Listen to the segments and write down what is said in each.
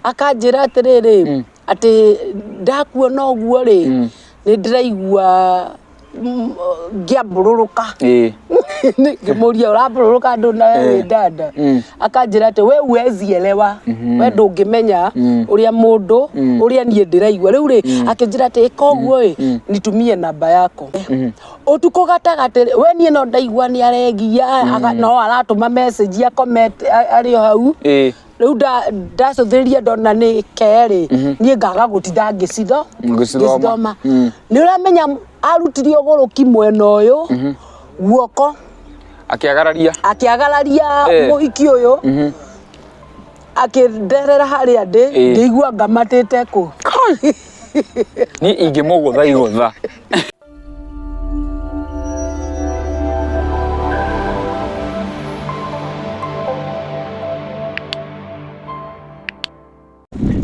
akanjira atiriri ati ndakuona uguo ri ni ndiraigua ngiambururuka ngimuria urabururuka ndu na we dada akanjira ati we wezielewa we ndungimenya uria mundu uria nie ndiraigua riu ri akinjira ati koguo nitumie namba yako utuko gatagati we nie no ndaigua ni aregia no aratuma message ya comment ari hau riu ndacuthiria ndona ni keri nie ngaga gutinda ngicithoma ni uramenya arutiri oguruki mwena uyu guoko akiagararia muhiki uyu akinderera haria ndi ngigua ngamatite ku ni ingimugutha igutha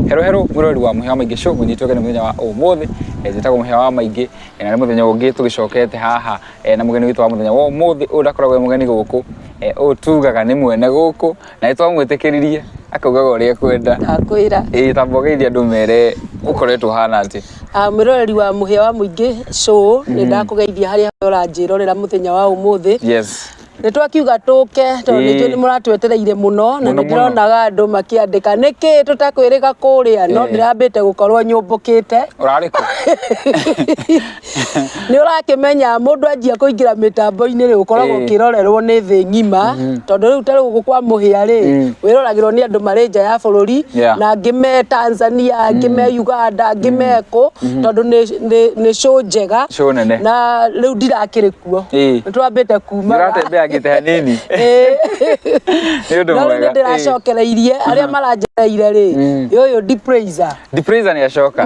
Hero mwirori wa muhewa maingi show munyitwe kana muthenya wa umuthi njitagwo muhewa wa maingi na ni muthenya ungi tugicokete haha na mugeni witu wa muthenya wa umuthi udakoragwo mugeni guku utugaga ni mwene guku na itwamwitikiririe akaugaga uria kwenda akwira tambogeithia andu mere ukoretwo hana ati mwirori wa muhewa muingi show ni ndakugeithia haria uranjirorera muthenya wa umuthi yes nitwakiuga tuke tondu nitwe ni muratwetereire muno na ndironaga andu makiandika niki tutakwirika kuria no ndirambite gukorwo nyumbukite urariko ni urakimenya mundu anjia kuingira mitambo-ini ri ukoragwo kirorerwo ni thi ngima tondu riu tari guku kwa muhia ri wiroragirwo ni andu mari nja ya bururi na ngime Tanzania ngime Uganda ngime ku tondu ni show njega na riu ndirakirikuo nitwambite kuma agite nini ndio ndiracokereirie aria maranjereire ri yoyo depraiser ni acoka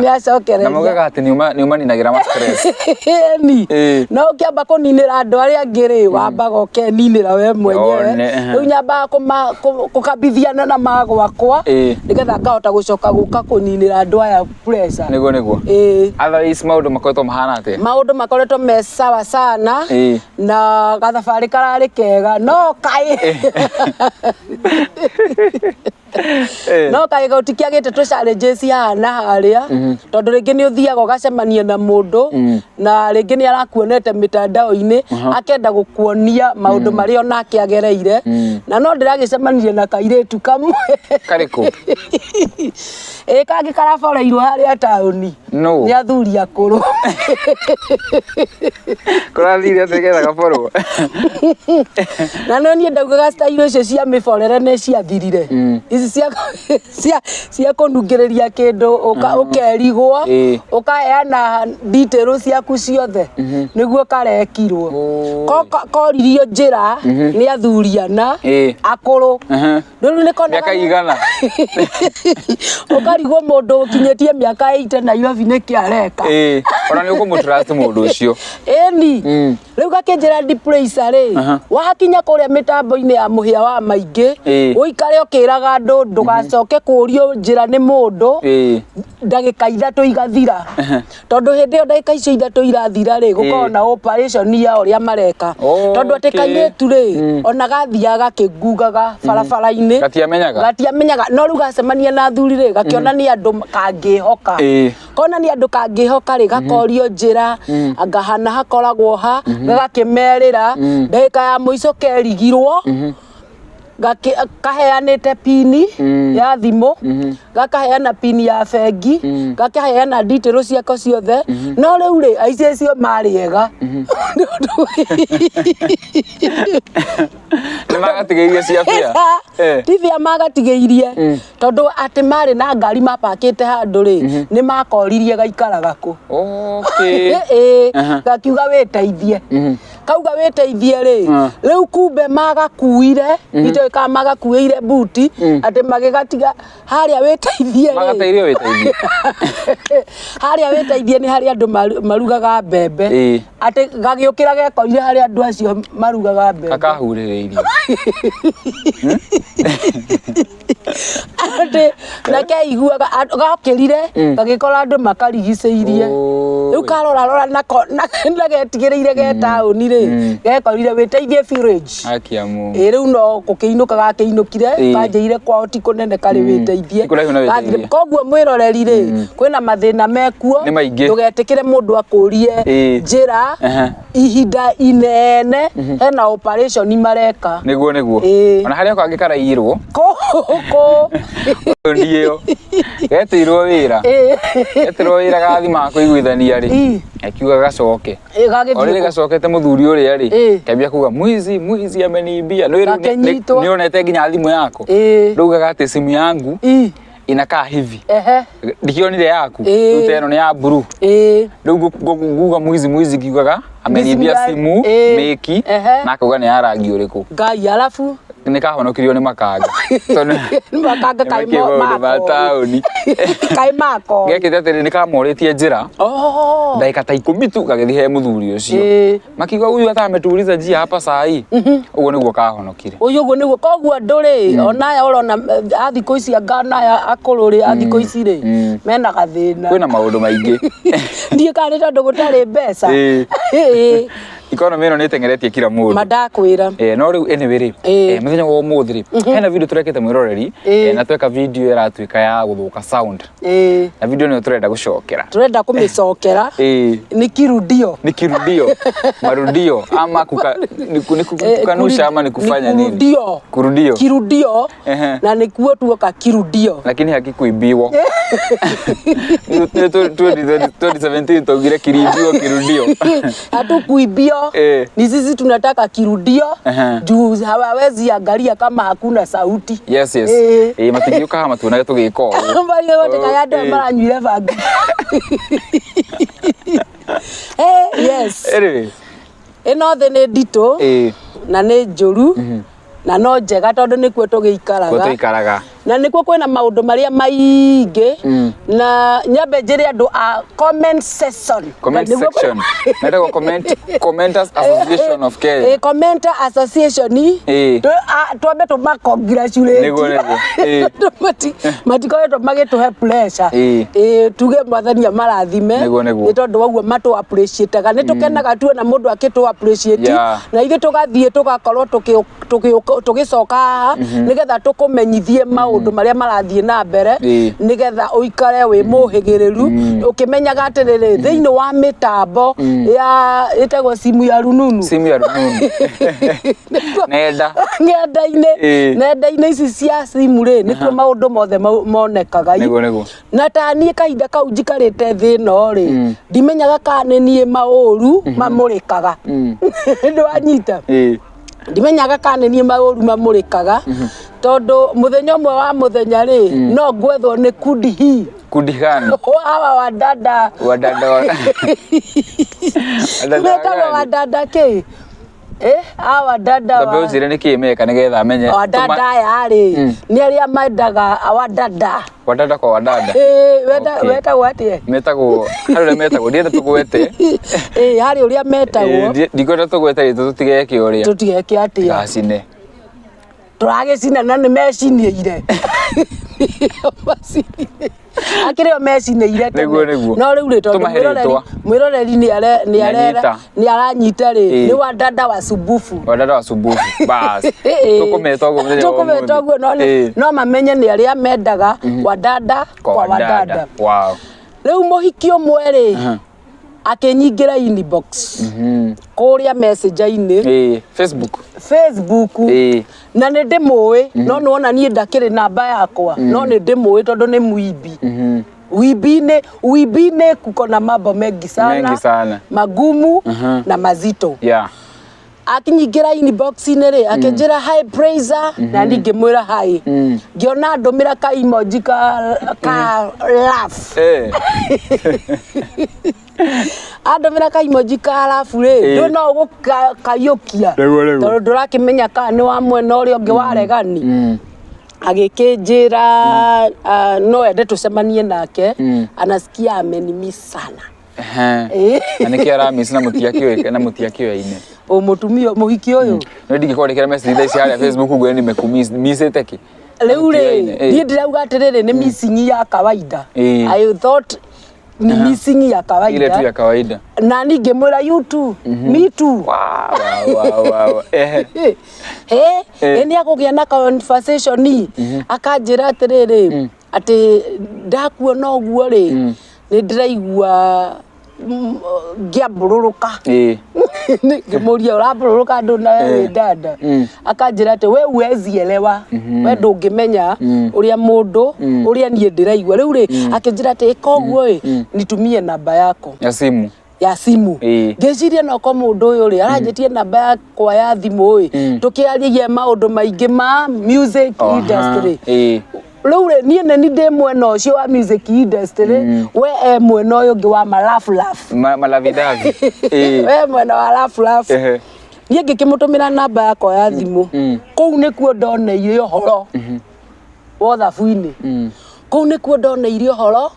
na mugaga ati ni umaninagira ma stress ni no kiamba kuninira andu aria ngiri wambaga ukeninira we mwenyewe riu nyamba kukabithiana na magwakwa nigetha ngahota gucoka guka kuninira andu aya pressure niguo otherwise maundu makoretwo mahana ati maundu makoretwo me sawa sana na gathabari karari kega no kai no kai gutikiagite tu challenges ya na haria tondu ringi ni uthiaga ugacemania na mundu na ringi ni arakuonete mitandao-ini akenda gukuonia maundu mari ona akiagereire na no ndiragicemanirie na kairetu kamwe kariku kangi karaboreirwo haria tauni ni athuri akuru kurathire ategetha gaborwo na no ni ndaugaga style icio cia miborere ne cia thirire ici cia kunungireria kindu ukerigwo ukaheana details ciaku ciothe niguo karekirwo koririo njira ni athuriana akuru riu ni kona akaigana ukarigwo mundu ukinyetie miaka 8 na yovi ni kiareka ona ni ukumutrust mundu ucio ni riu gakinjira depraiser ri wakinya kuria mitambo-ini ya muhia wa maingi uikare ukiraga andu ndugacoke kurio njira ni mundu ndagika 3 igathira tondu hindi yo ndagika icio 3 irathira ri gukorwo na operation ya uria mareka tondu ati kairetu ri ona gathiaga kigugaga barabara-ini gatiamenyaga no riu gacemania na athuri ri gakiona ni andu kangihoka kona ni andu kangihoka ri gakorio njira angahana hakoragwo ha gagakimerira ndagika ya muico kerigirwo kaheanite pini ya thimu gakaheana pini ya bengi gakaheana details ciako ciothe no riu ri aici cio mariega ni magatigeirie cia pia tivia magatigeirie tondu ati mari na ngari mapakite handu ri ni makoririe gaikaraga ku gakiuga witeithie kauga witeithie ri riu kumbe magakuire ito ka magakuire buti ati magigatiga haria witeithie magateithie witeithie haria witeithie ni haria andu marugaga mbembe ati gagiukira gekorire haria andu acio marugaga mbembe akahuririirie ate nake iguaga gakirire gagikora andu makarigiceirie riu karora na getigirire ge tauni ri gekorire witeithie village akiamu riu no gukiinuka gakiinukire kanjeire kwao ti kunene kari witeithie koguo mwiroreri ri kwina mathina mekuo ndugetikire mundu akurie njira ihinda inene hena operation mareka niguo ona haria kwa ngikarairwo ndiyo getirwo wira gathima kuiguithania ri akiuga gacoke ori gacokete muthuri uria ri kambia kuga mwizi ameniibia ni onete nginya thimu yako rugaga ati simu yangu inakaa hivi ndikionire yaku teno ni ya blue riu guga mwizi kiugaga ameniibia simu meki na kuga ni ya rangi uriku ngai alafu nikahonokirio ni makanga makanga kai mako gekite atiri nikamoritie njira ndaika ta 10 tu gagithie muthuri ucio makiuga uyu atameturiza njia hapa sai uguo niguo kahonokire uguo niguo koguo nduri onaya urona athiko ici angana akururi athiko ici ri mena gathina kwina maundu maingi ndie kani tondu gutari mbeca economy ino nitengeretie kila mundu madakwira no riu anyway ri muthenya wa umuthi ri hena video turekete mwiroreri na tweka video iratuika ya guthuka sound na video ni turenda gucokera turenda kumicokera ni kirudio marudio ama kukanusha ama ni kufanya nini kirudio na nikuo tuoka kirudio lakini hakikuibiwa 2017 tugire kirudio hatukuibio ni sisi tunataka kirudio juu hawawezi angalia kama hakuna sauti yes matigioka kama tunayo tugiko mbali wote kayado maranyuire bangi yes eno the dito na ne njuru na no njega tondu nikuo tugiikaraga na nikuo kwina maundu maria maingi na nyambe njiri andu a comment section neta commenters association of Kenya commenter association twambe tumakongratulate matikoe magituhe pressure tuge mwathania marathime ni tondu waguo matu appreciate ga nitukenaga tu na mundu akitu appreciate na ithe tugathie tugakorwo tugicoka nigetha tukumenyithie maundu maria marathie na mbere nigetha uikare wi muhigiriru ukimenyaga atiriri thiini wa mitambo ya itego simu ya rununu nenda-ini ici cia simu ri nikuo maundu mothe monekaga na tanie kahinda kau njikarite thino ri ndimenyaga kanenie mauru mamurikaga ndwanyita ndimenyaga kanenie mauru mamurikaga tondu muthenya umwe wa muthenya ri no gwethwo ni kundi gani hawa wadada wadada ke hawa dada wa bebe ni kimeka nigetha amenye wadada yari ni aria mendaga wadada kwa wadada weta watie metagwo hari metagwo ndienda tugwete hari uria metagwo ndikwenda tugwete tutigeke uria tutigeke atia gacine turagicina na ni mecinieire akireo mecinieire no riu ri tondu mwiroreri ni aranyita ri ni wadada wa subufu bas tukumeta uguo no mamenye ni aria mendaga wadada kwa wadada wow riu muhiki umwe ri akinyingira inbox kuria message-ini Facebook na ni ndimui no nuona nie ndakiri namba yakwa no ni ndimui tondu ni muibi wibine kuko na mambo mengi sana magumu na mazito akinyingira inbox-ini ri akinjira hi praiser na ngimwira hi ngiona ndumira ka emoji ka laugh andumira ka emoji ka laugh ri ndu no gukayukia tondu ndurakimenya ka ni wa mwena uria ungi waregani agikinjira no ende tucemanie nake anasikia amenimi sana aniki aramis na mutiakioine o mutumio muhiki uyu no ndingikondekera message ici haria Facebook gwe ni mekumisite ki Leure ni ndirauga atiriri ni missing ya kawaida. I thought ni missing ya kawaida. Ile tu ya kawaida. Na ningimwira you too. Me too. Wow. Ni akugia na conversation ni akanjira atiriri ati ndakuona uguo ri ni ndiraigua ngiambururuka ngimuria urabururuka ndu na dada akanjira ati we uwezielewa we ndungimenya uria mundu uria nie ndiraigua riu ri akinjira ati koguo nitumie namba yako ya simu ngeciria no ko mundu uyu ri aranjitie namba yakwa ya thimu tukiarigie maundu maingi ma music industry Laure ni ndi mwena ucio wa music industry we mwena uyu ngi wa malavidavi we mwena wa laugh ni ngikimutumira namba yakwa ya thimu kou nikuo ndoneire horo wo thabu-ini kou nikuo ndoneire horo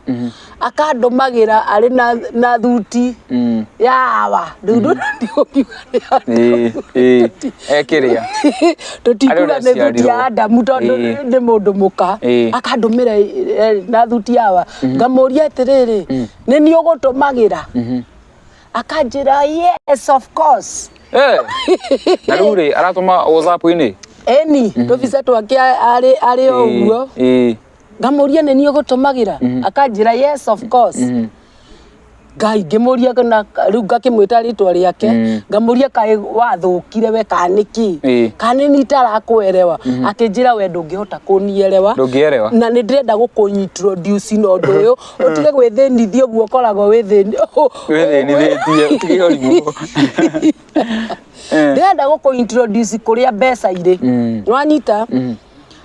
akandumagira ari na thuti yawa ndu ekiria tutikuga ni thuti ya Adamu tondu ni mundu muka akandumira na thuti yawa ngamuria atiriri ni ni ugutumagira akanjira yes of course na ruri aratuma WhatsApp-ini eni tuvisa twake ari oguo ngamuria ni ni ugutumagira akanjira yes of course Ngai ngimuria kana riu ngakimwita ritwa riake ngamuria kai wathukire we kaniki kanini itarakuerewa akinjira we ndungihota kunielewa na ni ndirenda gukunyitroduce no ndu uyu utige gwithinithia guo korago withinithie utige urimu ndirenda gukunyitroduce kuria mbeca iri nwanyita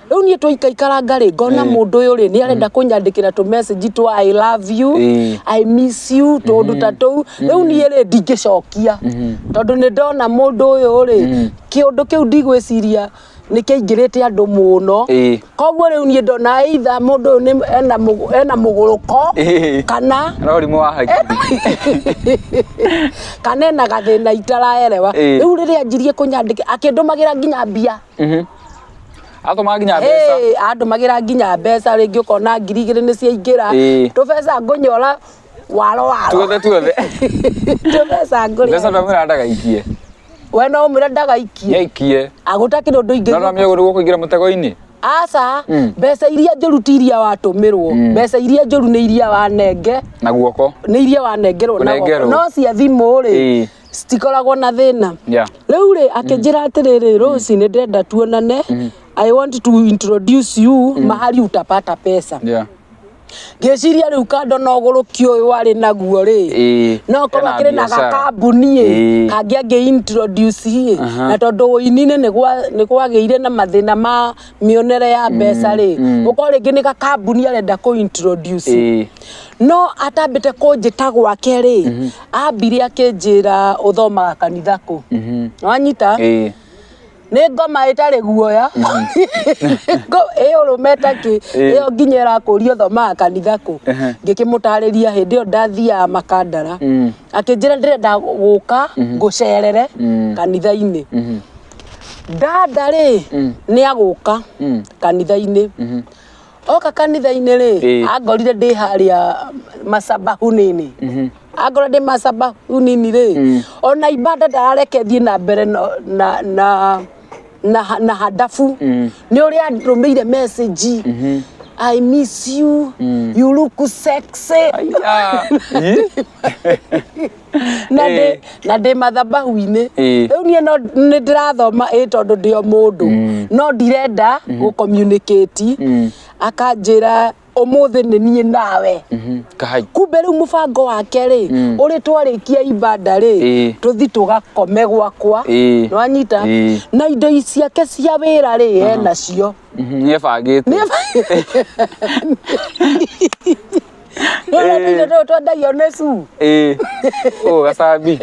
riu ni twaikaikara ngari ngona mundu uyu ri ni arenda kunyandikira tu message tu I love you I miss you tondu tatu riu ni ri ndingicokia tondu ni ndona mundu uyu ri kiundu kiu ndigwiciria ni kiingirite andu muno koguo riu ni ndona either mundu ni ena muguruko kana rorimu wa hakiri kana na gathina itaraerewa riu riria njirie kunyandika akindumagira nginya mbia atuma nginya mbeca andumagira nginya mbeca ringi ukona 2,000 ni ciaingira tubesa ngunyora waro tuothe tubesa nguri mbeca ndamwira ndagaikie we no umira ndagaikie yaikie agutakire undu ingi na namye guru kuingira mutego-ini aca mbeca iria njuru ti iria watumirwo mbeca iria njuru ni iria wanenge na guoko ni iria wanengerwo na guoko no cia thimu ri stikoragwo na thina riu ri akinjira atiriri Rosi ni ndenda tuonane I want to introduce you mahali utapata pesa ngeciria riu kando no gurukio uyu ari naguo ri no korwa kire na gakambuni kangi angi introduce na tondu uinine ni kwageire na mathina ma mionere ya mbeca ri uko ringi ni gakambuni arenda ku introduce no atambite kunjita gwake ri ambire akinjira uthomaga kanitha ku wanyita ni ngoma itari guoya iyo rumeta ki iyo nginyera kurio thoma kanitha ku ngikimutariria hindi yo ndathia Makandara akinjira ndirenda guka ngucerere kanitha-ini dada ri ni aguka kanitha-ini oka kanitha-ini ri angorire ndi haria masabahu nini agora ndi masabahu nini ri ona ibada ndarekethie na mbere na hadafu ni uria ndumeire message I miss you you look sexy na de mathabahu-ini riu nie no ni ndirathoma tondu ndio mundu no ndirenda gu communicate akanjira umuthi ni nie nawe kumbe riu mubango wake ri uri twarikia ibada ri tuthi tugakome gwakwa nwanyita na indo ciake cia wira ri nacio nie bangite no ndio twendagio nesu gacabi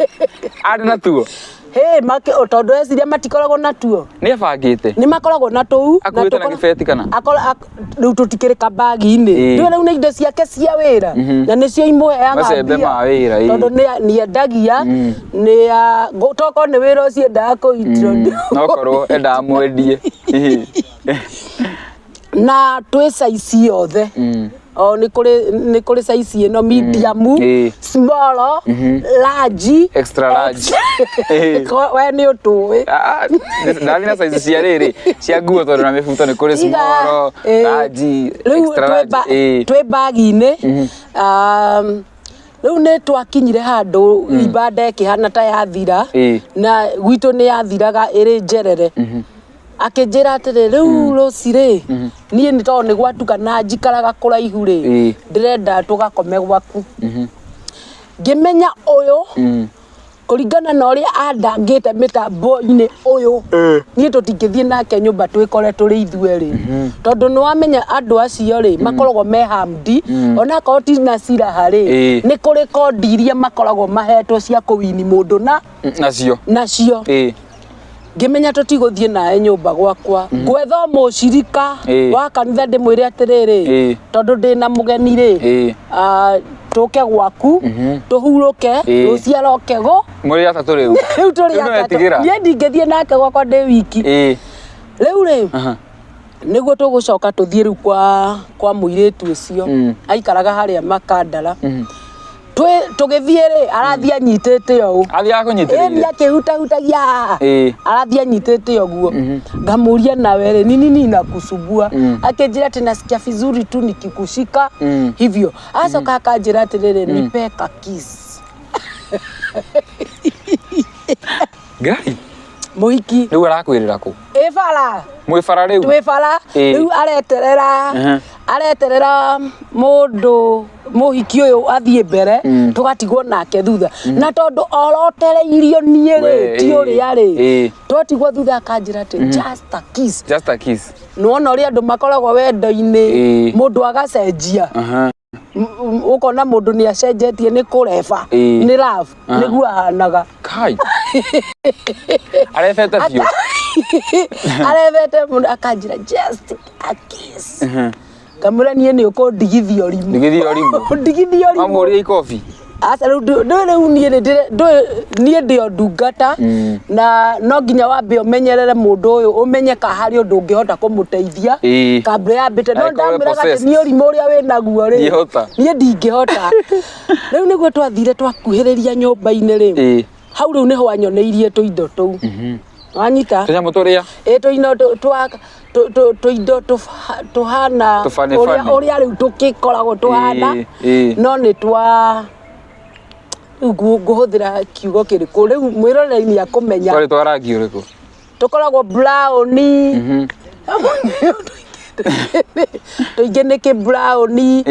ari na tuo make tondu eciria matikoragwo na tuo ni bangite ni makoragwo na tuu akuite na gibeti kana riu tutikiri kabagi-ini riu ni indo ciake cia wira na nicio imuheaga macembe ma wira tondu ni endagia ni toko ni wira ucio endaga ku introduce no korwo endaga mwendie na twĩ size yothe ni kuri size ino medium small large extra large we ni utuwi ndari na size cia riri cia nguo tondu na mibuto ni kuri small large extra large twi bag-ini riu ni twakinyire handu ibanda ikihana ta yathira na gwitu ni yathiraga iri njerere akijira atiri riu ruciri nie ni to ni gwatukana njikaraga kuraihu ri ndirenda tugakome gwaku ngimenya uyu kuringana na uria andangite mitambo-ini uyu nie tutingithie nake nyumba twikore turi ithueri tondu ni wamenya andu acio ri makoragwo me hamdi ona ko ti na cira ri ni kuri kodi iria makoragwo mahetwo cia kuwini mundu nacio ngimenya tutiguthie nae nyumba gwakwa gwetha mucirika wa kanitha ndimwire atiriri tondu ndina mugeni ri tuke gwaku tuhuruke ruciaroke go muri atatu riu turi atatu nie ndingithie nake gwakwa ndi wiki riu ri niguo tugucoka tuthie riu kwa muiritu ucio aikaraga haria Makandara tugithie ri arathie anyitite yo athia kunyitire ni akihutahutagia arathie anyitite oguo ngamuria nawe ri nini nakusumbua akijira tena nasikia vizuri tu nikikushika hivyo asoka akajira atiriri nipe ka kiss gai muhiki riu arakwirira ku fara mwifara riu twifara riu areterera mundu muhiki uyu athie mbere tugatigwo nake thutha na tondu orotereirio nie ri ti uria ri twatigwo thutha akanjira ati just a kiss nuona uria andu makoragwo wendo-ini mundu agacenjia ukona mundu ni acenjetie ni kureba ni love niguo ahanaga kai arefete biu arefete mundu akanjira just a kiss kamura nie ni ukundigithio rimu amuri ikofi asa riu nie ndio ndungata na no nginya wambe umenyerere mundu uyu umenye ka hari undu ungihota kumuteithia kabla ya mbite no ndamiraga ati ni urimu uria winaguo ri nie ndingihota riu niguo twathire twakuhiriria nyumba-ini ri hau riu niho anyoneirie tuindo tuu wanyita tunyamu turia tuino tuindo tuhana uria riu tukikoragwo tuhana no ni twa nguhuthira kiugo kiriku riu mwiroreri akumenya twari twarangi uriku tukoragwo brown tuingi ni ki brown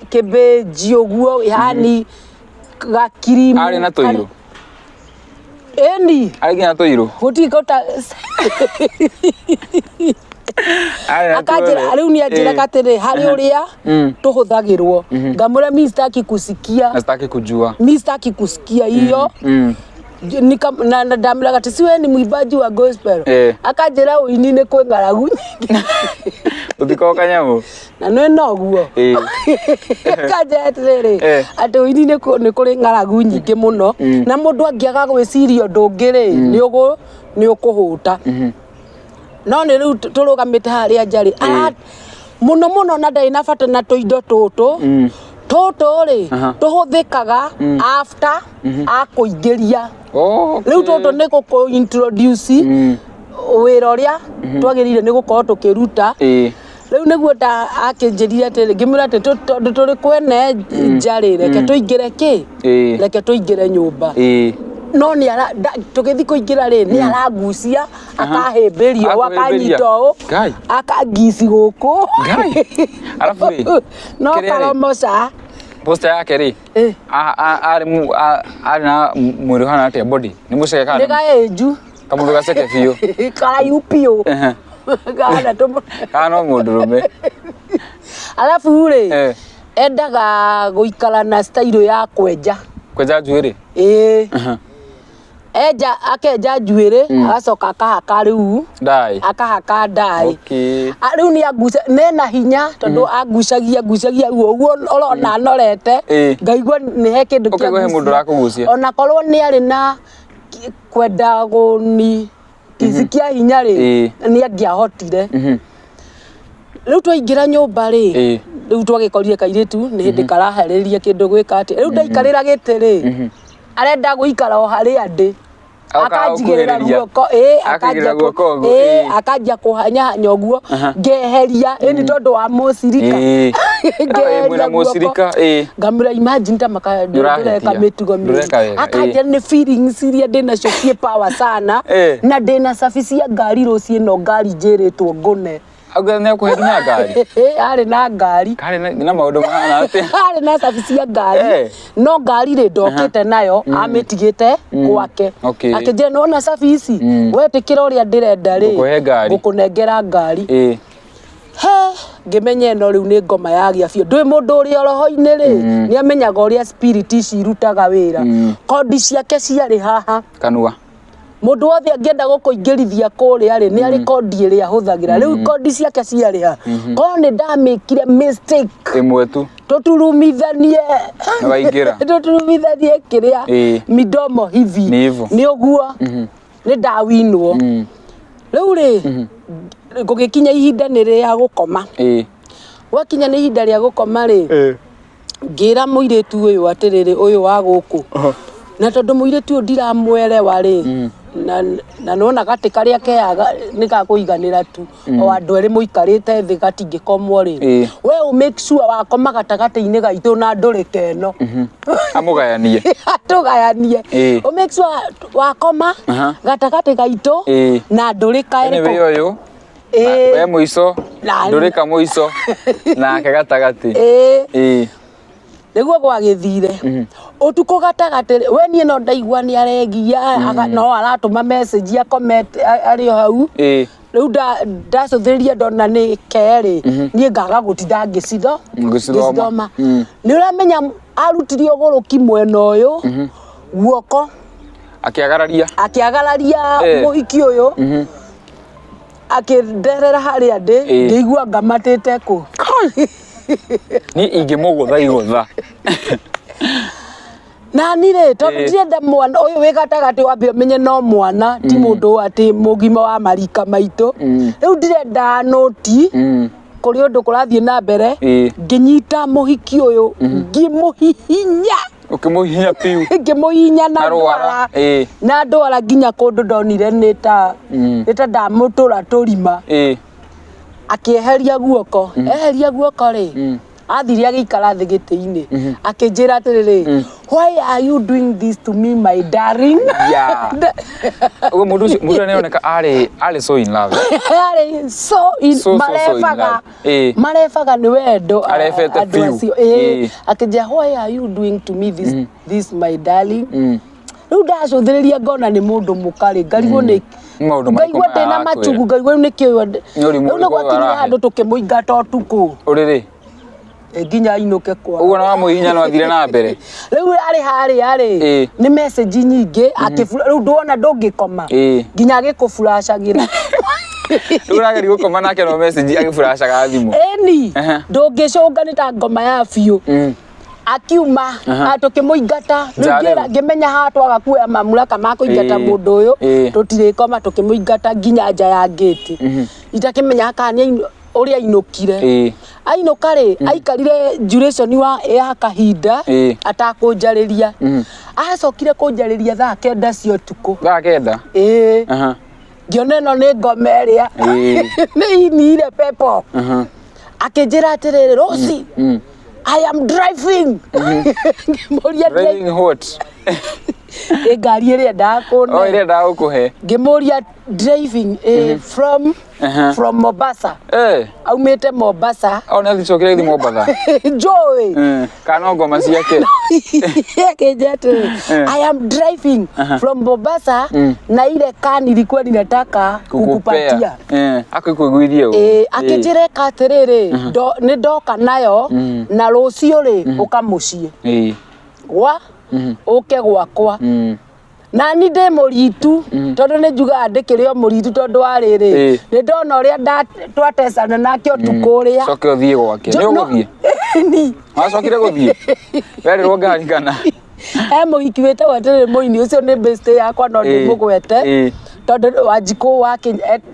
kibeji uguo yani gakirimu ari na tuiru eni ari na tuiru gutikota akajira riu ni ajira katire hari uria tuhuthagirwo ngamura mistaki kusikia nastaki kujua mistaki kusikia hiyo na ndamira gati siwe ni mwimbaji wa gospel akajira uini ni kwi ngaragu utiko kanyamu na no noguo akajira atiriri ati uini ni kuri ngaragu nyingi muno na mundu angiaga gwiciria ndungiri ni ukuhuta no ni riu turugamite haria njari muno na ndari na bata na tuindo tutu ri tuhuthikaga after akuingiria riu tutu ni guku introduce wira uria twagirire ni gukorwo tukiruta riu niguo ta akinjirire ati ngimura ati turi kwene njari reke tuingire reke tuingire nyumba no ni tugithi kuingira ri ni aragucia akahimbirio wakanyito akangisi guku alafu ri no karamosa poster yake ri ari na mwiri hana ati body ni muceke kana ndega eju kamundu gaceke biu kara yupio kana mundu rume alafu ri endaga guikara na style ya kwenja njuiri akenja njuiri agacoka akahaka riu akahaka dai riu ni aguca nena hinya tondu agucagia uguo urona anorete ngaigua ni he kindu kia ona korwo ni ari na kwenda guni kisikia hinya ri ni angiahotire riu twaingira nyumba ri riu twagikorire kairitu ni hindi karahariria kindu gwika ati riu ndaikarira giti ri arenda guikara o haria ndi akanjigirira guoko akanjia kuhanya hanya uguo ngeheria ni tondu wa mucirika ngeheria mucirika ngamira imagine ta makandureka mitugo mi akanjia ni feelings iria ndina cio cie power sana na ndina safisia ngari rucie no ngari njiritwo ngune Aga ne kuhenya ngari ari na ngari na maundu mahana ati ari na safisia ngari no ngari ri ndokite nayo amitigite gwake akije no na safisi wetikira uria ndirenda ri gukunengera ngari ngimenye no riu ni ngoma ya gia bio ndui mundu uri roho-ini ri ni amenyaga uria spirit ici irutaga wira kodi ciake ciari haha kanua mundu wothe angienda gukuingirithia kuria ri ni ari kodi iri ahuthagira riu kodi ciake ciari ha ko ni ndamikire mistake imwe tu tuturumithanie na waingira tuturumithanie kiria midomo hivi ni uguo ni ndawinwo riu ri gugikinya ihinda ni ri ya gukoma wakinya ni ihinda ria gukoma ri ngira muiritu uyu atiriri uyu wa guku na tondu muiritu uyu ndiramwelewa ri na nona gati karia keaga nika kuiganira tu o andu eri muikarite thi gatingikomwo ri we u make sure wakoma gatagati-ini gaitu na ndurike no amugayanie atugayanie u make sure wakoma gatagati gaitu na ndurika eri we uyu we muico ndurika muico na ke gatagati niguo gwagithire utuko gatagati we nie no ndaigua ni aregia no aratuma message comment ari hau riu ndacuthiriria ndona ni keri nie ngaga gutinda ngicithoma ni uramenya arutirio guruki mwena uyu guoko akiagararia muhiki uyu akinderera haria ndi ndigua ngamatite ku ni ingimugutha igutha na nire tondu ndirenda mwana uyu wi gatagati wambe menye no mwana ti mundu ati mugima wa marika maitu riu ndirenda noti kuri undu kurathie na mbere nginyita muhiki uyu ngimuhihinya ukimuhihinya piu ngimuhihinya na ndwara na ndwara nginya kundu ndonire nita ndamutura turima akieheria guoko eheria guoko ri athiri agikara thi giti-ini akinjira atiriri why are you doing this to me my darling ugo mundu ne oneka ari so in love ari so in marefaga ni wendo arefete piu akinjira why are you doing to me this my darling riu ndacuthiriria ngona ni mundu mukari ngarigwo ni ngaigua ndina machugu ngaigua ni kiyo riu gwakinyire handu tukimuingata utuku uriri nginya inuke kwa uguo na wamuhinya no athire na mbere riu ari hari ni message nyingi akifura riu ndona ndungikoma nginya agikufurashagira urageri gukoma nake no message agifurashaga thimu eni ndungicunga ni ta ngoma ya biu akiuma atukimuingata ngira ngimenya hatwaga kuoya mamlaka ma kuingata mundu uyu tutirikoma tukimuingata nginya nja ya gate itakimenya kana uria inukire ainuka ri aikarire duration ya kahinda atakunjariria acokire kunjariria thaa 9 cia utuku thaa 9 ngiona no ni ngoma iria ni inire pepo akinjira atiriri Rosi I am driving. Driving what? Ngari iria ndakuna. Iria ndagukuhe. Ngimuria driving from Mombasa. Aumite Mombasa. Ona thicokire thi Mombasa. Joy. Kana ngoma ciake. I am driving from Mombasa na ile kani ilikuwa ninataka kukupatia. Akikuiguithia. Akinjire katiriri ni ndoka nayo na rucio ri ukamucie. Wa uke gwakwa. Na ni ndi muritu tondu ni njuga ndikire muritu tondu ariri ni ndona uria twatesana nake utuku ria coke uthie gwake ni uguthie ni acokire guthie werirwo ngari kana muhiki wetagwo atiriri muini ucio ni best yakwa no ndi mugwete tondu Wanjiku wa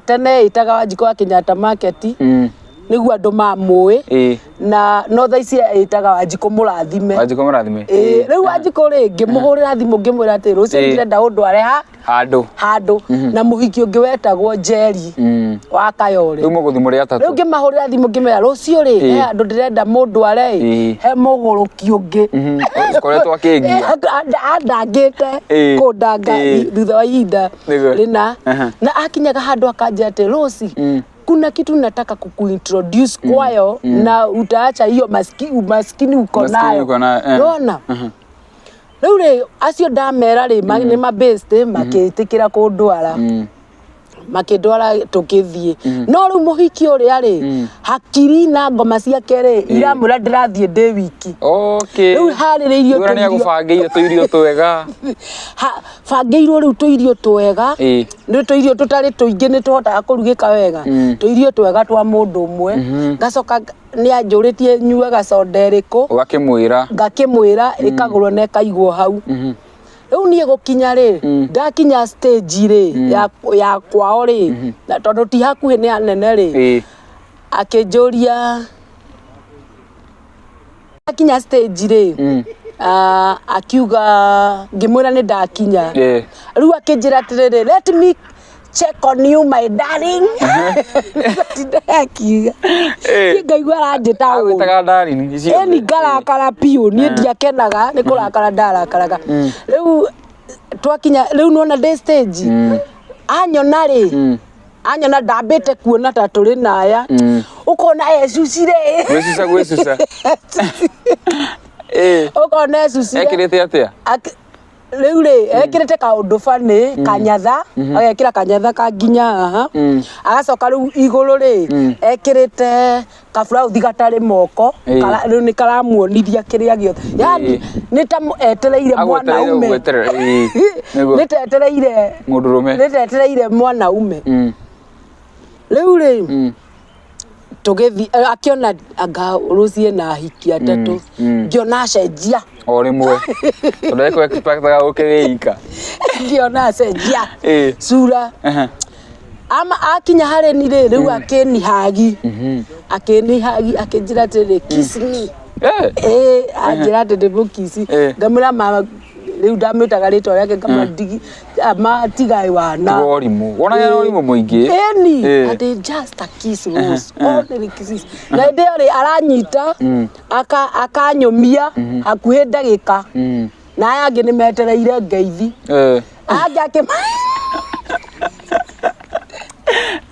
tene itaga Wanjiku wa Kenyatta market niguo andu mamui na no tha ici itaga Wanjiku Murathime riu Wanjiku ringi muhurira thimu ngimwira ati rucio ndirenda undware handu na muhiki ungi wetagwo Njeri wa Kayore riu muguthi muri atatu riu ngimahurira thimu ngimwira rucio ri he andu ndirenda mundware he muguruki ungi koretwo akingia andangite kundanga thutha wa ihinda rina na akinyaga handu akanja ati Rosi kuna kitu nataka kukuintroduce kwayo na utaacha hiyo maskini uko nayo unaona riu acio ndamera ri ni mabeste makitikira kundwara makindwara tukithie no riu muhiki uria ri hakiri na ngoma ciake ri iramura ndirathie ndi wiki riu haririirio tu ni gubangeire tuirio twega bangeirwo riu tuirio twega ni tuirio tutari tuingi ni tuhotaga kurugika wega tuirio twega twa mundu umwe ngacoka ni anjuritie nyue gacoda iriku ngakimwira ikagurwo na ikaigwo hau riu nie gukinya ri ndakinya stage ri ya kwao ri na tondu ti hakuhi ni anene ri akinjuria akinya stage ri akiuga ngimwira ni ndakinya riu akinjira atiriri let me check on you my darling akiuga ngaigua aranjita ni ngarakara piu ni ndiakenaga ni kurakara ndarakaraga riu twakinya riu nona day stage anyona ri anyona ndambite kuona ta turi naya ukona Yesusi ri gwicuca ukona Yesusi ekirite atia riu ri ekirite kaundu bani kanyatha agekira kanyatha kanginya haha agacoka riu iguru ri ekirite kaburauthi gatari moko riu ni karamuonithia kiria giothe yani ni ta etereire mwanaume ni tetereire mundurume ni tetereire mwanaume riu ri tugithi akiona anga rucie na hiki atatu ngiona cenjia o rimwe tondu expectaga ukiriika ngiona cenjia sura ama akinya hare ni riu akinihagi akinjira ati kiss me anjira ati ndimukisi ngamira mama riu ndamwitaga ritwa riake ngamandigi matigai wana wona muingi ati just a kiss Rose only kisses na ndiri aranyita akanyumia hakuhi ndagika na aya angi ni metereire ngeithi angi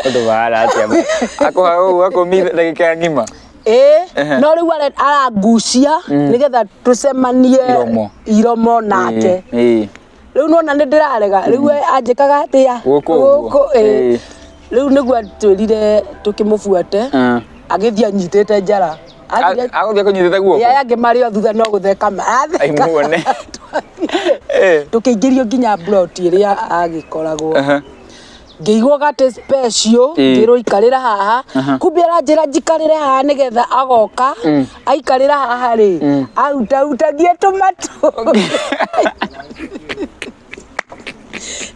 ndo wala atia ako mi ndagika ngima no riu arangucia nigetha tucemanie iromo nake riu nona ni ndirarega riu anjikaga atia guku riu niguo twirire tukimubuate agithia nyitite njara aguthia kunyitite guoko yangi mario thutha no gutheka ai muone tukiingirio nginya plot iria agikoragwo ngeigwo gate special ngiro ikarira haha kumbe aranjira njikarire haha nigetha agoka aikarira haha ri autagie tomato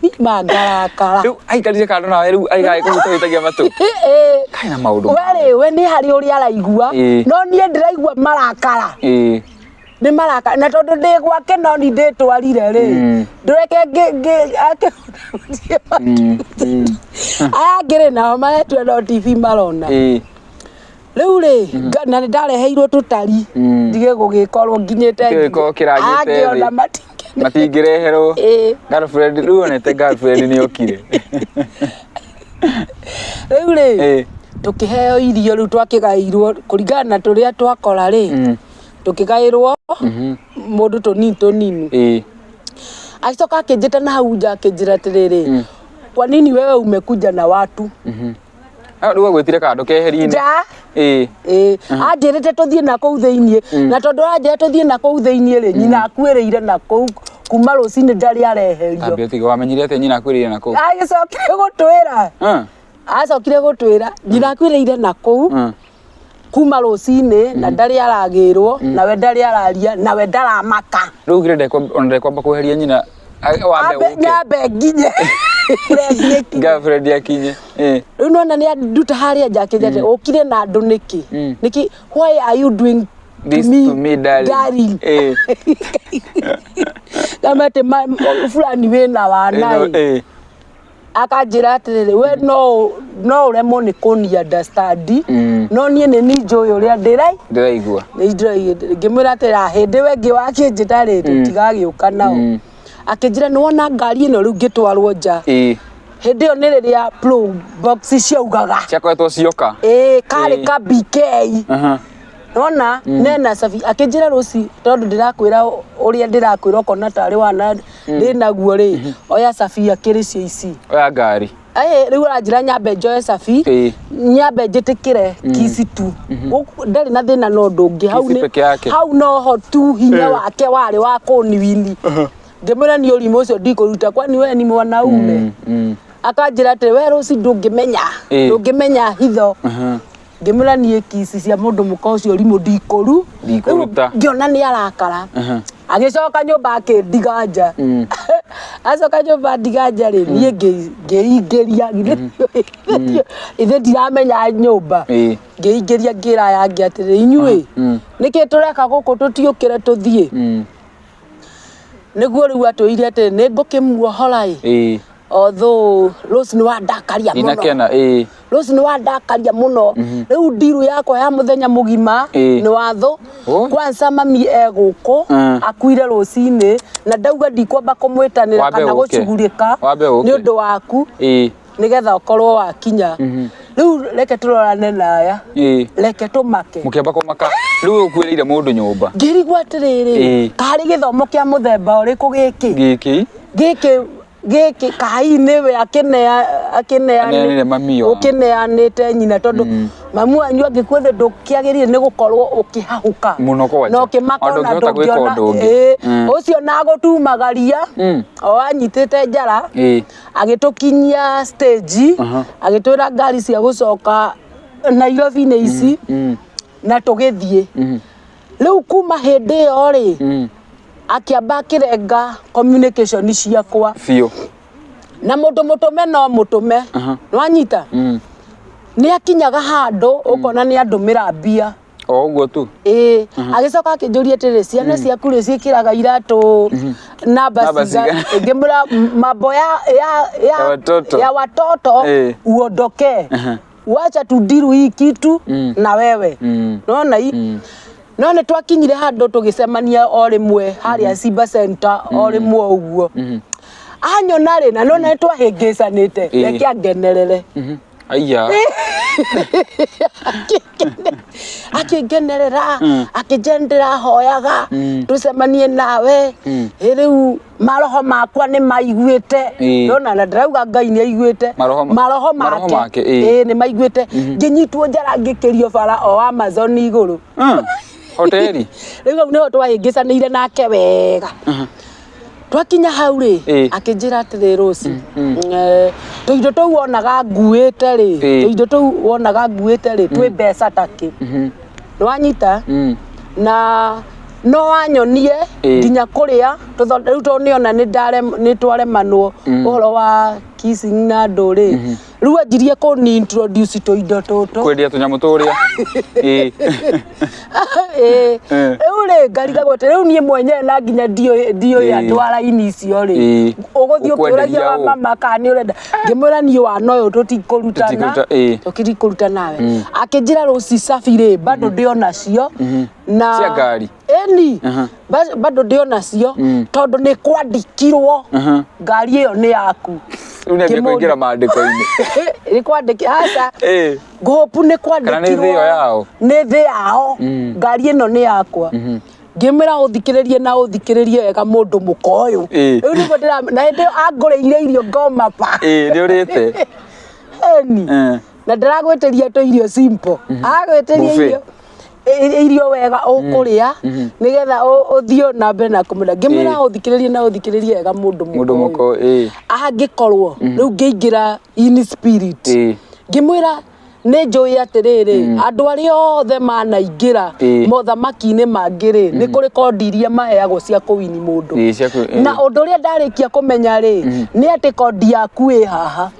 ni mangarakara riu aikarire kando nawe riu aigae kugutagia matu kaina maundu we ni hari uri araigua no nie ndiraigua marakara ni maraka na tondu ndi gwake no ni nditwarire ri ndureke ake aya ngire nao maretwa no TV marona riu ri na ndareheirwo tutari ndige gugikorwo nginyite kiragite matingireherwo girlfriend riu onete girlfriend ni okire riu ri tukiheo irio riu twakigairwo kuringana na turia twakora ri tukigairwo mundu tunini akicoka akinjita na hau nja akinjira atiriri kwa nini wewe umekuja na watu ndio gwetire kando keheri-ini anjirite tuthie na kuu thiini na tondu anjire tuthie na kuu thiini ri nyina akwiriire na kuu kuma rucini ndari areherio ambia tiga wamenyire ati nyina akwiriire na kuu agicokire gutwira acokire gutwira nyina akwiriire na kuu kuma rucini na ndari aragirwo na we ndari araria na we ndaramaka riu ngire kwamba kuheria nyina nyambe nginye girlfriend akinye nona ni nduta haria jake jate okire na andu niki why are you doing this to me darling kama te fulani wena wana akajira atiriri we no remo ni kuni understand no nie ni njoy uria ndiraigua ngimwira atira hindi wengi wake njitari tigagiuka nao akijira ni wona ngari ino riu ngitwarwo nja hindi yo ni riria pro box ciaugaga ciakoetwo cioka kari ka BK nona nena safi akijira ruci tondu ndirakwira uria ndirakwira kona tari wana ndinaguo ri oya safi akiricio ici oya ngari riu aranjira nyambe njoe safi nyambe njitikire kisi tu ndari na thina no ndungi hau no ho tu hinya wake wari wa kuniwini ndimura ni urimo ucio ndikuruta kwani we ni mwanaume akanjira ati we ruci ndungimenya hitho ngimura nie kisi cia mundu muka ucio rimu ndikuruta ngiona ni arakara agicoka nyumba akindiganja acoka nyumba ndiganja ri nie ngeingeria ithe ndiramenya nyumba ngeingeria ngira yangi atiri inyue niki tureka guku tutiukire tuthie niguo riu atuire ati ni ngukimuohora although Rose ni wandakaria muno inakena Rose ni wandakaria muno riu ndiru yakwa ya muthenya mugima ni watho kwanza mami guku akuire Rose-ini na ndauga ndikwamba kumwitanira kana gucugurika ni undu waku nigetha ukorwo wakinya riu reke turorane naya reke tumake mukiamba kumaka riu ukwireire mundu nyumba ngirigwa atiriri kari githomo kia muthemba uriku giki kai niwe akineane mamio ukineanite nyina tondu mamu anyu angikwethe ndukiagirie ni gukorwo ukihahuka muno kwaja no kimakona ndukiona ucio na gutumagaria o anyitite njara agitukinyia stage agitwira ngari cia gucoka Nairobi ni ici na tugithie riu kuma hindi yo ri akiamba kirenga communication ciakwa fio na mundu mutume no mutume nwanyita ni akinyaga handu ukona ni andumira mbia uguo tu agicoka akinjuria atiri ciana ciaku ri ciikiraga iratu namba ciga ngimura mambo ya watoto uondoke wacha tudiru hii kitu na wewe naona hii none twakinyire handu tugicemania o rimwe haria Simba Center o rimwe uguo anyona ri na none twahingicanite reke angenerere aya akingenerera akijendera hoyaga tucemanie nawe riu maroho makwa ni maiguite nona na ndirauga Ngai ni aiguite maroho make ni maiguite nginyitwo njara ngikirio bara o Amazon iguru hoteli riu no twahingicanire nake wega twakinya hau ri akinjira atiri Rose tuindo tu wonaga nguite ri tuindo tu wonaga nguite ri twi mbeca taki nwanyita na no anyonie nginya kuria riu to niona ni twaremanwo uhoro wa kissing na nduri riu anjirie ku ni introduce tuindo tutu kwendia tunyamu turia uri ngariga gote riu nie mwenye na nginya dio ya ndwara ini icio ri uguthio kuragia wa mama kani urenda ngimura ni wa noyo tutikurutana tukirikurutana nawe akinjira Rose safi ri bado ndiona cio na cia ngari bado ndiona cio tondu ni kwandikirwo ngari iyo ni yaku unenge kuingira maandiko-ini ni kwandikira hasa gopu ni kwandikirwo ni thi yao ngari ino ni yakwa ngimira uthikiririe na uthikiririe wega mundu mukoyo riu ni ndira na hindi angureire irio ngoma pa ni urite na ndiragweteria to irio simple agweteria irio wega ukuria nigetha uthio na mbere na kumira ngimira uthikiririe wega mundu muko angikorwo riu ngiingira in spirit ngimwira nĩ njũĩ atĩrĩrĩ andũ arĩa othe manaingĩra mothamaki-inĩ mangĩ-rĩ nĩ kũrĩ kondi iria maheagwo cia kũwini mũndũ na ũndũ ũrĩa ndarĩkia kũmenya rĩ nĩ atĩ kondi yaku ĩ haha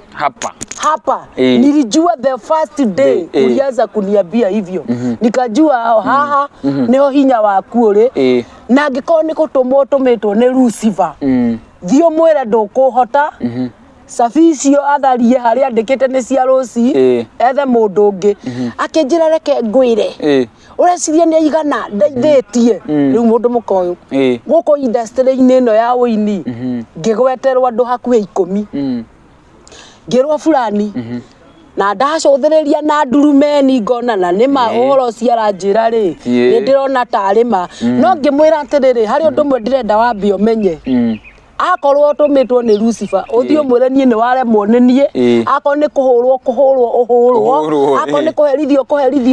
hapa nilijua the first day ulianza kuniambia hivyo nikajua haha nĩho hinya waku ũrĩ na angĩkorwo nĩ gũtũmwo ũtũmĩtwo nĩ Lucifer thiĩ ũmwĩre ndũkũhota Saficio atharie harĩa andĩkĩte nĩ cia Rosi ethe mũndũ ũngĩ akĩnjĩra reke ngwĩre ũreciria nĩ aigana ndeithĩtie rĩu mũndũ mũkoyo gũkũ industry-inĩ ĩno ya ũini ngĩgweterwo andũ hakuhĩ 10 ngĩrwo fulani na ndacũthĩrĩria na ndurumeni ngonana nĩ ma ũhoro ciaranjĩra rĩ nĩ ndĩrona tarĩ ma no ngĩmwĩra atĩrĩrĩ harĩ ũndũ ũmwe ndĩrenda wambe ũmenye akorwo ũtũmĩtwo nĩ Lucifer ũthiĩ ũmwĩre niĩ nĩ waremwo nĩ niĩ akorwo nĩ kũhũrwo akorwo nĩ kũherithio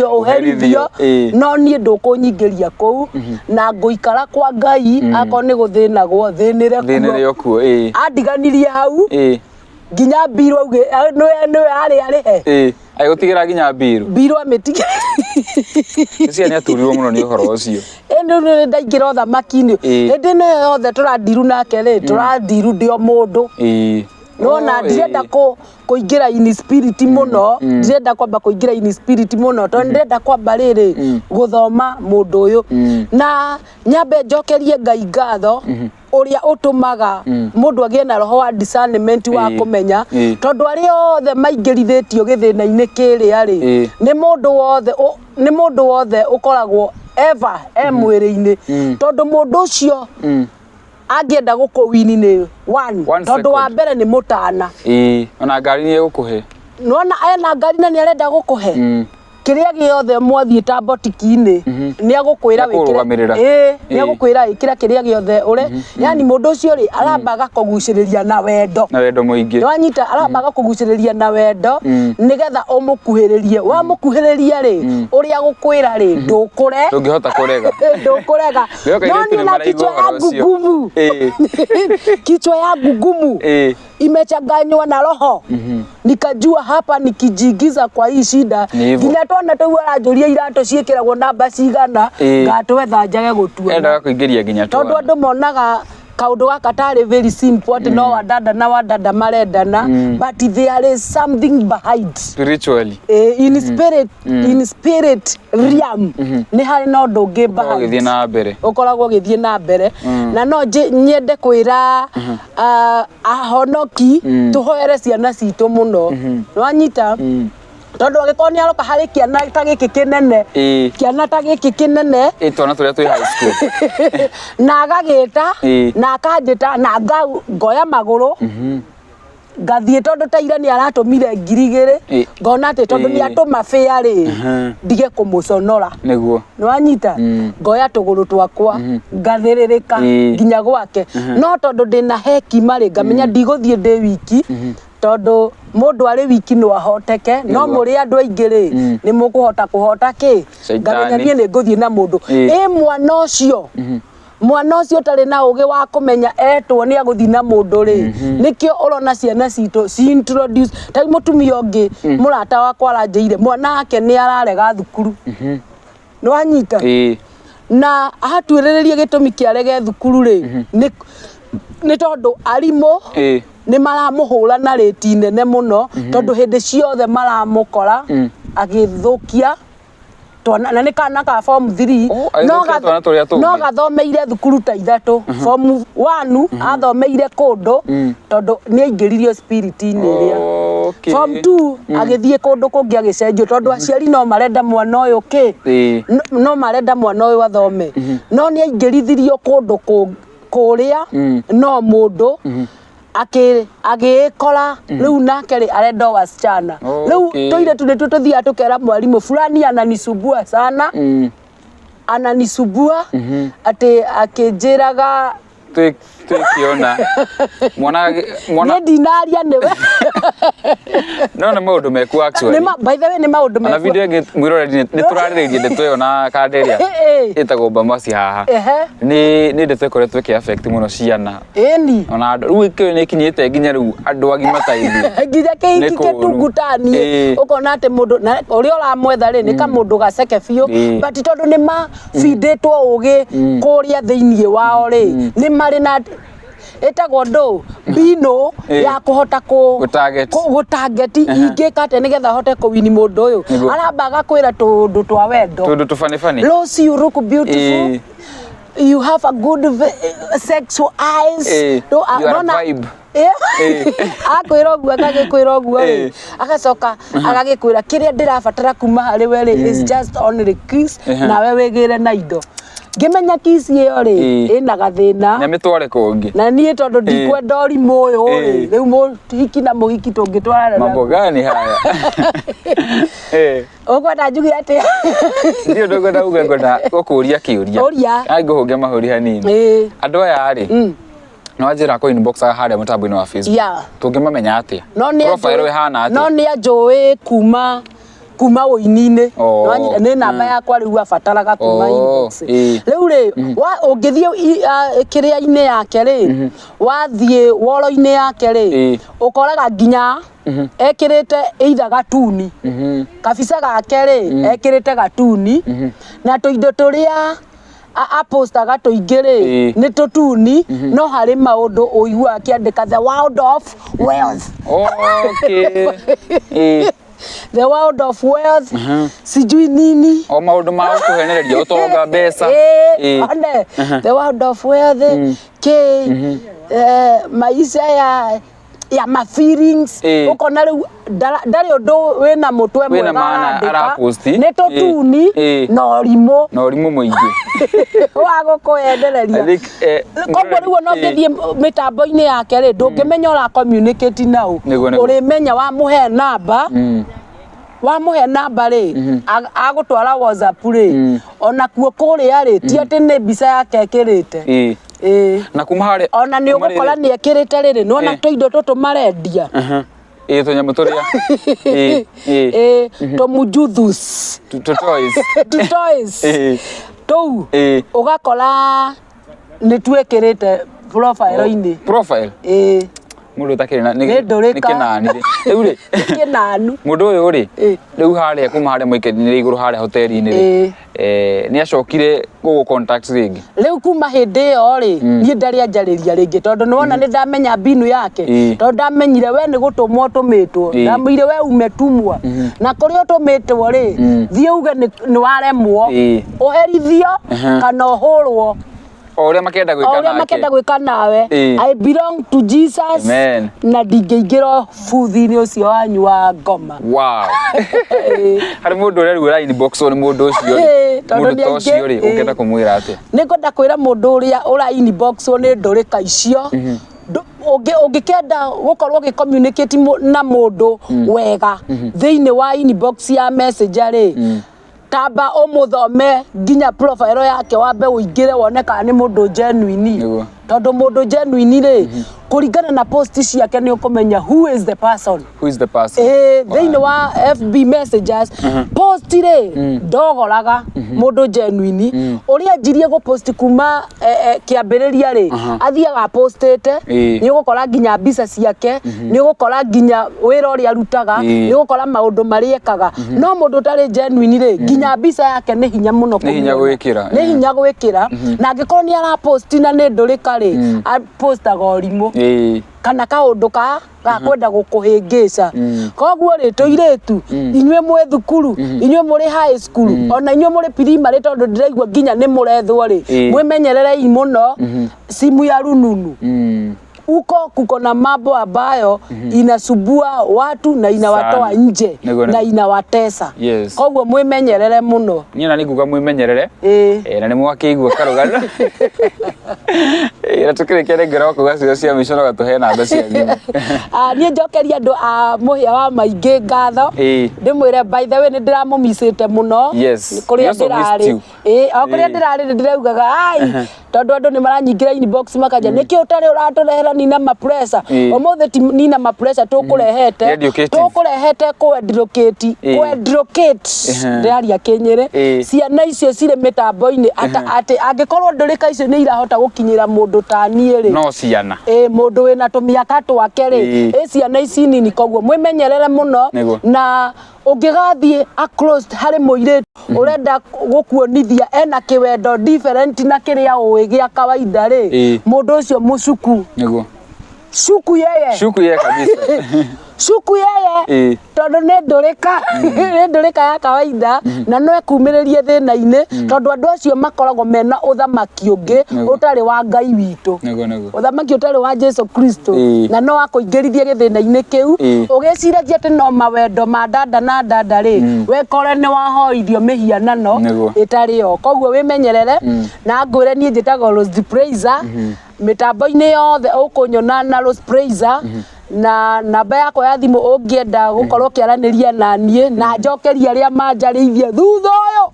ũherithio no niĩ ndũkũnyingĩria kũu na ngũikara kwa Ngai akorwo nĩ gũthĩnagwo thĩnĩre kuo andiganirie hau nginya mbirũ auge nĩwe arĩ agũtigĩra nginya mbirũ amĩtigĩra cia nĩ aturirwo mũno nĩ ũhoro ũcio nĩ ndaingĩra ũthamaki-inĩ hĩndĩ ĩno yothe tũrandiru nake rĩ tũrandiru ndĩo mũndũ nona ndirenda kũingĩra in spirit mũno ndirenda kwamba kũingĩra in spirit mũno tondũ ndirenda kwamba rĩrĩ gũthoma mũndũ ũyũ na nyambe njokerie Ngai ngatho ũrĩa ũtũmaga mũndũ agĩe na roho wa discernment wa kũmenya tondũ arĩa othe maingĩrithĩtio gĩthĩna-inĩ kĩrĩa rĩ nĩ mũndũ wothe ũkoragwo ever mwĩrĩ-inĩ tondũ mũndũ ũcio angĩenda gũkũwini nĩ tondũ wa mbere nĩ mũtana ona ngari nĩ egũkũhe nona ena ngari na nĩ arenda gũkũhe kĩrĩa gĩothe mwathiĩ ta botiki-inĩ nĩ agũkwĩra wĩkĩre nĩ agũkwĩra wĩkĩra kĩrĩa gĩothe ũre yani mũndũ ũcio rĩ arambaga kũgucĩrĩria na wendo mũingĩ wanyita arambaga kũgucĩrĩria na wendo nĩgetha ũmũkuhĩrĩrie wamũkuhĩrĩria rĩ ũrĩa agũkwĩra rĩ ndũngĩhota kũrega ndũkũrega no ni na kichwa yangu ngumu kichwa yangu ngumu imechanganywa na roho nikajua hapa nikijiingiza kwa hii shida nginya twana tũu aranjũria iratũ ciĩkĩragwo namba cigana ngatwetha njage gũtua endaga kũingĩria nginya tondũ andũ monaga kaũndũ gaka tarĩ very simple atĩ no wadada na wadada marendana but there is something behind spiritually in spirit realm nĩ harĩ na ũndũ ũngĩ behind ũkoragwo ũgĩthiĩ na mbere na no nyende kwĩra ahonoki tũhoere ciana citũ mũno nĩwanyita tondũ agĩkorwo nĩ aroka harĩ kĩana ta gĩkĩ kĩnene twana tũrĩa twĩ high school na agagĩta na akanjĩta na ngoya magũrũ ngathiĩ tondũ ta ira nĩ aratũmire 2,000 ngona atĩ tondũ nĩ atũma fare rĩ ndige kũmũconora nĩguo nĩwanyita ngoya tũgũrũ twakwa ngathĩrĩrĩka nginya gwake no tondũ ndĩna hekima rĩ ngamenya ndigũthiĩ ndĩ wiki tondũ mũndũ arĩ wiki no ahoteke no mũrĩ andũ aingĩ rĩ nĩ mũkũhota kũhota kĩ ngamenya niĩ nĩ ngũthiĩ na mũndũ mwana ũcio ũtarĩ na ũgĩ wa kũmenya etwo nĩ agũthiĩ na mũndũ rĩ nĩkĩo ũrona ciana citũ ci introduce ta mũtumia ũngĩ mũrata wakwa aranjĩire mwana wake nĩ ararega thukuru nĩwanyita na ahatuĩrĩrĩrie gĩtũmi kĩa arege thukuru rĩ nĩ tondũ arimũ nĩ maramũhũra na rĩti nene mũno tondũ hĩndĩ ciothe maramũkora agĩthũkia na nĩ kana ka form 3 no gathomeire thukuru ta 3 form 1 athomeire kũndũ tondũ nĩ aingĩririo spirit-inĩ ĩrĩa form 2 agĩthiĩ kũndũ kũngĩ agĩcenjio tondũ aciari no marenda mwana ũyũ no marenda mwana ũyũ athome no nĩ aingĩrithirio kũndũ kũrĩa no mũndũ agĩkora rĩu nake rĩ arenda wasichana rĩu tũire tũthiaga tũkera mwarimũ fulani ananisumbua sana ananisumbua atĩ akĩnjĩraga tukiona mwana ndinaria niwe no na maundu meku actually by the way ni maundu meku na video ngi mwiroreri ni turariririe ndeto yo na kanderia itago bamasi haha ni ndeto ikoretwo ki affect muno ciana ni ona andu riu ikio ni kinyite nginya riu andu agima taithie nginya keiki ketungutani ukona ati mundu uri uramwetha ri ni ka mundu gaceke biu but tondu ni ma finditwo ugi kuria thiini wao ri ni mari na etagwo ndo bino ya kuhota gutarget ingika ate nigetha hote kuwini mundu uyu arambaga kwira tundu twa wendo tundu tufani Rose, you look beautiful. You have a good sexual eyes. You are a vibe. Akwira oguo agagikwira oguo agacoka agagikwira kiria ndirabatara kuma hari we is just only kiss na we wigire na indo ngimenya kiss iyo ri ina gathina na mitware kungi na nie tondu ndikwenda urimu uyu ri riu muhiki na muhiki tungitwara mambo gani haya ukwenda njugi ati ndio ndogo ngwenda gukuria kiuria ainguhunge mahuri hanini andu aya ri no ajira ko inbox haria mutambo-ini wa Facebook tungimamenya atia profile we hana atia no ni ajoi kuma woini-ini ni namba yakwa riu abataraga kuma inbox riu ri ungithie kiria-ini yake ri wathie woro-ini yake ri ukoraga nginya ekirite either gatuni kabisa gake ri ekirite gatuni na tuindo turia apostaga tuingire ni tutuni no hari maundu uigua akiandika the world of wealth the world of wealth sijui nini o maundu ma kuhenereria utonga mbeca the world of wealth maisha ya my feelings ukona riu ndari undu wina mutwe mwega araposti ni tutuni no rimu muingi wago kuendereria koguo riu no ngithie mitambo-ini yake ri ndungimenya ura communicate nau urimenya wamuhe namba ri agutwara WhatsApp ri ona kuo kuria ri ti ati ni mbica yake ekirite na kuma hari ona ni ugukora ni ekirite riri nona tuindo tutu marendia tunyamu turia tomujuthus toys tu ugakora ni twekirite profile-ini mundu takirina ni kinani riu ri kinanu mundu uyu ri riu haria kuma haria mwikeni iguru haria hoteli-ini ri ni acokire gugu contact ringi riu kuma hindi iyo ri ni ndari anjariria ringi tondu niwona ni ndamenya mbinu yake tondu ndamenyire we ni gutumwo tumitwo ndamwire we umetumwa na kuria utumitwo ri thie uge ni waremwo uherithio kana uhurwo oria makenda gwika nawe I belong to Jesus na ndingiingira futhi-ini ucio wanyu wa ngoma hari mundu uri ura inbox ni mundu ucio mundu to ucio ri ungenda kumwira atia ni ngenda kwira mundu uria ura inbox ni ndurika icio ungikenda gukorwo gi communicate na mundu wega thiini wa inbox ya messenger ri tamba umuthome nginya profile yake wambe uingire wone kana ni mundu genuine tondu mundu genuine ri kuringana na post ciake ni ukumenya who is the person thiini wa FB messages post ri ndogoraga mundu genuine uria njirie gu post kuma kiambiriria ri athiaga postete ni ugukora nginya mbica ciake ni ugukora nginya wira uria arutaga ni ugukora maundu mariekaga no mundu tari genuine ri nginya mbica yake ni hinya muno ni hinya gwikira na angikorwo ni ara post na ni ndurika ri postaga orimu kana kaundu ka kwenda gukuhingica koguo ri tuiretu inywe mwe thukuru inywe muri high school ona inywe muri primary tondu ndiraigua nginya ni murethwo ri mwimenyererei muno simu ya rununu kuko na mambo ambayo inasubua watu na inawatoa nje na inawatesa koguo mwimenyerere muno nyina niguga mwimenyerere na ni mwakiigua karugana tukirikire ngero kugacio cia micono gatuhe namba cia thimu nie njokeria andu a muhia wa maingi ngatho ndimwire by the way ni ndiramumisite muno kuria ndirari kuria ndirari ndiraugaga ai tondu andu ni maranyingira inbox makaja niki utari uraturehera nina ma pressure omothe ti nina ma pressure tukurehete kuedrocate ndiaria kinyire ciana icio cire mitambo-ini ati angikorwo ndurika icio ni irahota gukinyira mundu ta nie ri no ciana mundu wina tumiaka twake ri ciana ici nini koguo mwimenyerere muno na ungigathie across hari muiritu urenda gukuonithia ena kiwendo different na kiria uigia kawaida ri mundu ucio mucuku niguo shuku yeye kabisa shuku yeye tondu ni ndurika ya kawaida na no ekumiririe thina-ini tondu andu acio makoragwo mena uthamaki ungi utari wa Ngai witu uthamaki utari wa Jesu Kristo na no akuingirithie githina-ini kiu ugiciragia ati no mawendo ma dada na dada ri wekore ni wahoithio mihianano itari yo koguo wimenyerere na ngwire nie njitagwo Rose Praiser mitambo-ini yothe ukunyona na Rose Praiser na namba yakwa ya thimu ungienda gukorwo kiaraniria na nie na njokeria aria manjarithie thutha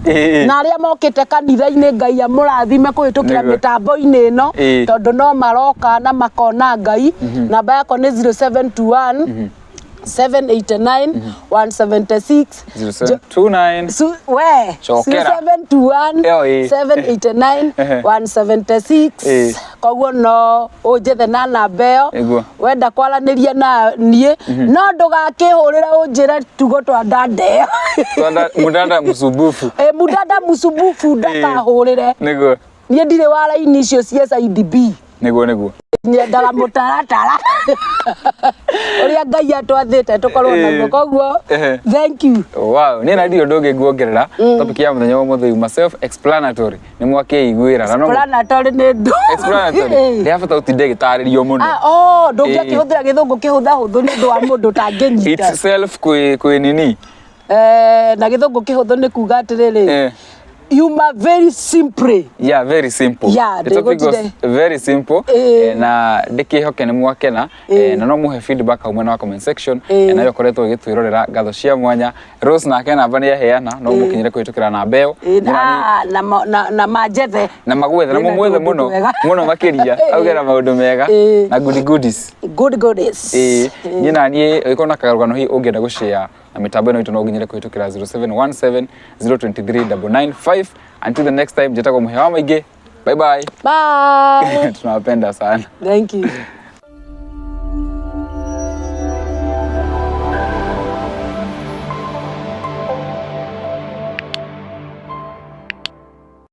uyu na aria mokite kanitha-ini Ngai amurathime kuhitukira mitambo-ini ino tondu no maroka na makona Ngai namba yakwa ni 0721 789 176 0729 721 789 176 koguo no unjethe na namba iyo wenda kwaraniria na nie no ndugakihurire unjire tugo twa ndande mudada musubufu mudada musubufu ndakahurire niguo nie ndire wa raini icio cia CIDB niguo nyendaga mutaratara uria Ngai atwathite tukorwo naguo koguo thank you wow ni na ndio ndoge nguongerera topic ya muthenya wa muthui ma self explanatory ni mwakeiguira na no explanatory ni ndo explanatory ndi afata utinde gitaririo muno ndogia kihuthira githungu kihutha huthu ni ndo wa mundu tangenyita it's self kwi nini na githungu kihuthu ni kuga atiriri you are very simple very simple the topic was very simple na ndikihoke ni mwakena na no muhe feedback au mwena wa comment section na yo koretwo gitwirorera ngatho cia mwanya Rose na kena bani ya heana no mukinyire kwitukira na mbeo na majethe na magwethe na mumwethe muno makiria augera maundu mega na goodies nyina nie ikona kagarugano hi ungienda gushare na mitambo ino itu no nginyire kwitukira 0717 023 995 until the next time jetako muhewa maige bye bye tunawapenda sana thank you